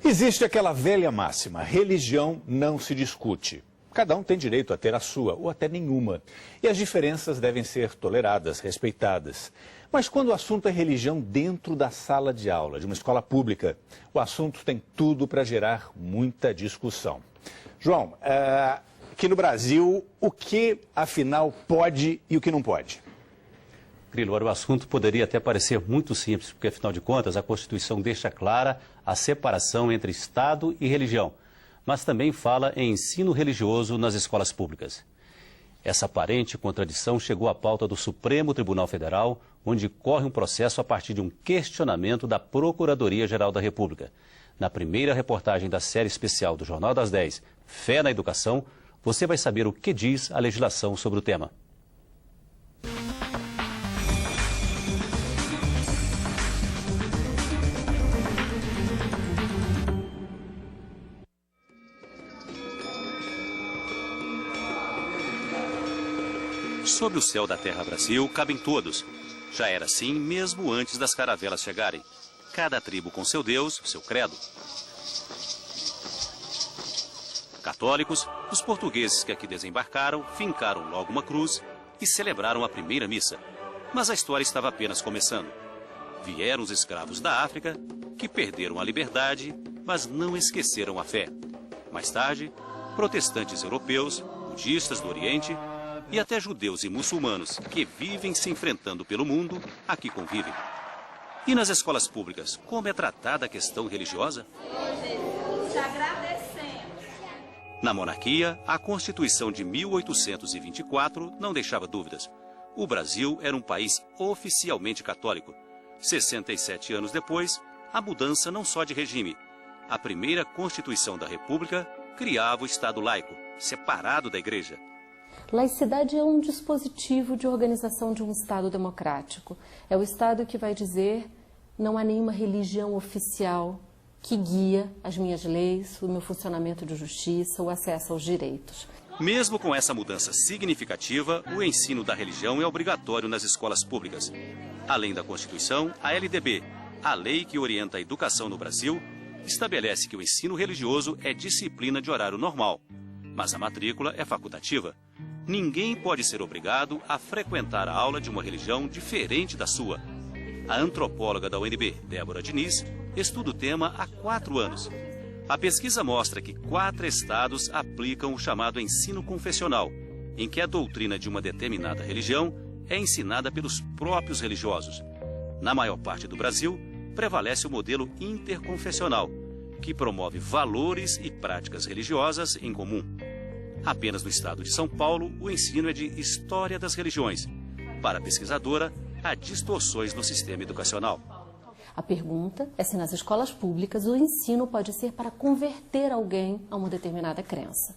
Existe aquela velha máxima: religião não se discute. Cada um tem direito a ter a sua, ou até nenhuma. E as diferenças devem ser toleradas, respeitadas. Mas quando o assunto é religião dentro da sala de aula de uma escola pública, o assunto tem tudo para gerar muita discussão. João, aqui no Brasil, o que afinal pode e o que não pode? Grilo, o assunto poderia até parecer muito simples, porque afinal de contas a Constituição deixa clara a separação entre Estado e religião, mas também fala em ensino religioso nas escolas públicas. Essa aparente contradição chegou à pauta do Supremo Tribunal Federal, onde corre um processo a partir de um questionamento da Procuradoria-Geral da República. Na primeira reportagem da série especial do Jornal das 10, Fé na Educação, você vai saber o que diz a legislação sobre o tema. Sob o céu da Terra Brasil cabem todos. Já era assim mesmo antes das caravelas chegarem. Cada tribo com seu Deus, seu credo. Católicos, os portugueses que aqui desembarcaram, fincaram logo uma cruz e celebraram a primeira missa. Mas a história estava apenas começando. Vieram os escravos da África, que perderam a liberdade, mas não esqueceram a fé. Mais tarde, protestantes europeus, budistas do Oriente e até judeus e muçulmanos que vivem se enfrentando pelo mundo, aqui convivem. E nas escolas públicas, como é tratada a questão religiosa? Te agradecemos. Na monarquia, a Constituição de 1824 não deixava dúvidas. O Brasil era um país oficialmente católico. 67 anos depois, a mudança não só de regime. A primeira Constituição da República criava o Estado laico, separado da Igreja. Laicidade é um dispositivo de organização de um Estado democrático. É o Estado que vai dizer: não há nenhuma religião oficial que guia as minhas leis, o meu funcionamento de justiça, o acesso aos direitos. Mesmo com essa mudança significativa, o ensino da religião é obrigatório nas escolas públicas. Além da Constituição, a LDB, a lei que orienta a educação no Brasil, estabelece que o ensino religioso é disciplina de horário normal, mas a matrícula é facultativa. Ninguém pode ser obrigado a frequentar a aula de uma religião diferente da sua. A antropóloga da UNB, Débora Diniz, estuda o tema há 4 anos. A pesquisa mostra que 4 estados aplicam o chamado ensino confessional, em que a doutrina de uma determinada religião é ensinada pelos próprios religiosos. Na maior parte do Brasil, prevalece o modelo interconfessional, que promove valores e práticas religiosas em comum. Apenas no estado de São Paulo, o ensino é de História das Religiões. Para a pesquisadora, há distorções no sistema educacional. A pergunta é se nas escolas públicas o ensino pode ser para converter alguém a uma determinada crença.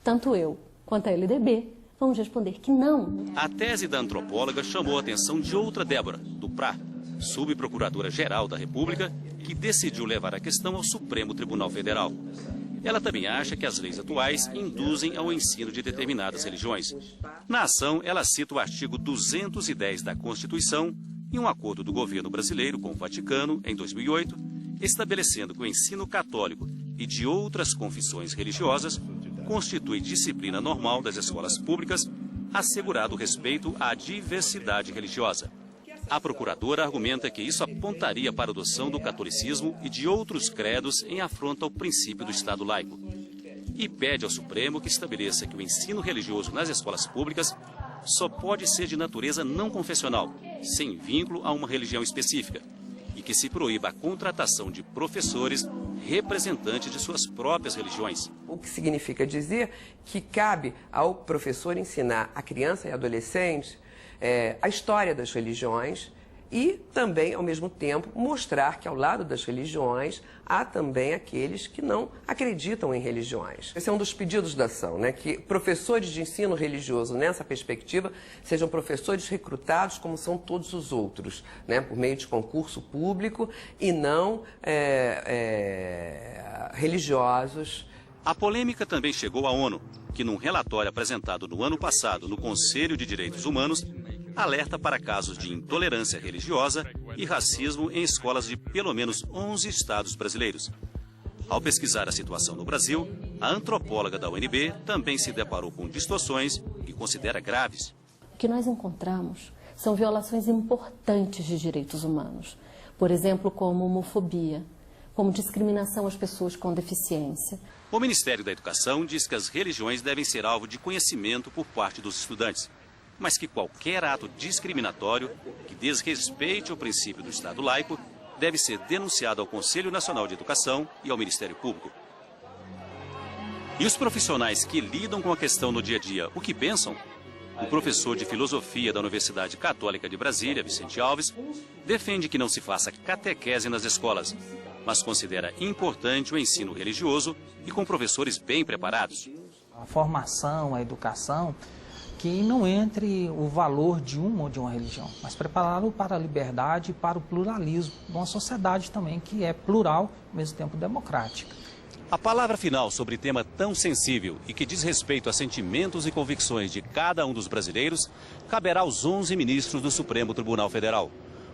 Tanto eu quanto a LDB vamos responder que não. A tese da antropóloga chamou a atenção de outra Débora, do PRA, subprocuradora-geral da República, que decidiu levar a questão ao Supremo Tribunal Federal. Ela também acha que as leis atuais induzem ao ensino de determinadas religiões. Na ação, ela cita o artigo 210 da Constituição e um acordo do governo brasileiro com o Vaticano, em 2008, estabelecendo que o ensino católico e de outras confissões religiosas constitui disciplina normal das escolas públicas, assegurado o respeito à diversidade religiosa. A procuradora argumenta que isso apontaria para a adoção do catolicismo e de outros credos em afronta ao princípio do Estado laico. E pede ao Supremo que estabeleça que o ensino religioso nas escolas públicas só pode ser de natureza não confessional, sem vínculo a uma religião específica, e que se proíba a contratação de professores representantes de suas próprias religiões. O que significa dizer que cabe ao professor ensinar a criança e adolescente a história das religiões e também, ao mesmo tempo, mostrar que ao lado das religiões há também aqueles que não acreditam em religiões. Esse é um dos pedidos da ação, né? Que professores de ensino religioso, nessa perspectiva, sejam professores recrutados como são todos os outros, né? Por meio de concurso público e não religiosos. A polêmica também chegou à ONU, que num relatório apresentado no ano passado no Conselho de Direitos Humanos, alerta para casos de intolerância religiosa e racismo em escolas de pelo menos 11 estados brasileiros. Ao pesquisar a situação no Brasil, a antropóloga da UNB também se deparou com distorções que considera graves. O que nós encontramos são violações importantes de direitos humanos. Por exemplo, como homofobia, como discriminação às pessoas com deficiência. O Ministério da Educação diz que as religiões devem ser alvo de conhecimento por parte dos estudantes, mas que qualquer ato discriminatório que desrespeite o princípio do Estado laico deve ser denunciado ao Conselho Nacional de Educação e ao Ministério Público. E os profissionais que lidam com a questão no dia a dia, o que pensam? O professor de filosofia da Universidade Católica de Brasília, Vicente Alves, defende que não se faça catequese nas escolas, mas considera importante o ensino religioso e com professores bem preparados. A formação, a educação, que não entre o valor de uma ou de uma religião, mas prepará-lo para a liberdade e para o pluralismo de uma sociedade também que é plural, ao mesmo tempo democrática. A palavra final sobre tema tão sensível e que diz respeito a sentimentos e convicções de cada um dos brasileiros caberá aos 11 ministros do Supremo Tribunal Federal.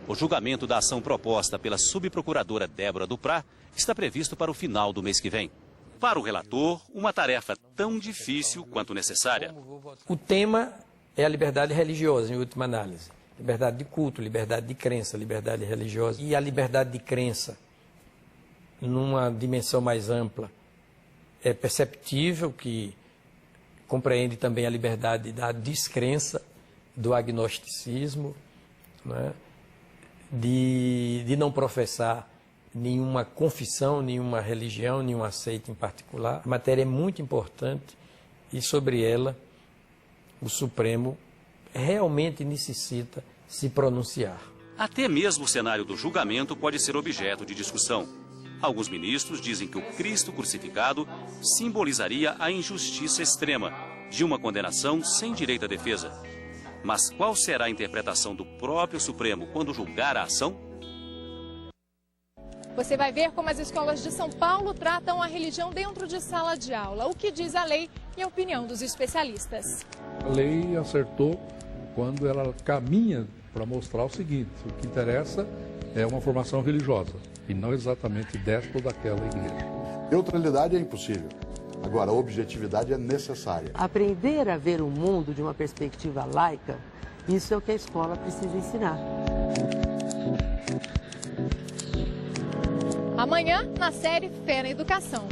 O julgamento da ação proposta pela subprocuradora Débora Duprá está previsto para o final do mês que vem. Para o relator, uma tarefa tão difícil quanto necessária. O tema é a liberdade religiosa, em última análise. Liberdade de culto, liberdade de crença, liberdade religiosa. E a liberdade de crença, numa dimensão mais ampla, é perceptível que compreende também a liberdade da descrença, do agnosticismo, né? de não professar nenhuma confissão, nenhuma religião, nenhuma seita em particular. A matéria é muito importante e sobre ela o Supremo realmente necessita se pronunciar. Até mesmo o cenário do julgamento pode ser objeto de discussão. Alguns ministros dizem que o Cristo crucificado simbolizaria a injustiça extrema de uma condenação sem direito à defesa. Mas qual será a interpretação do próprio Supremo quando julgar a ação? Você vai ver como as escolas de São Paulo tratam a religião dentro de sala de aula, o que diz a lei e a opinião dos especialistas. A lei acertou quando ela caminha para mostrar o seguinte: o que interessa é uma formação religiosa e não exatamente desta ou daquela igreja. Neutralidade é impossível. Agora, a objetividade é necessária. Aprender a ver o mundo de uma perspectiva laica, isso é o que a escola precisa ensinar. Amanhã, na série Fé na Educação.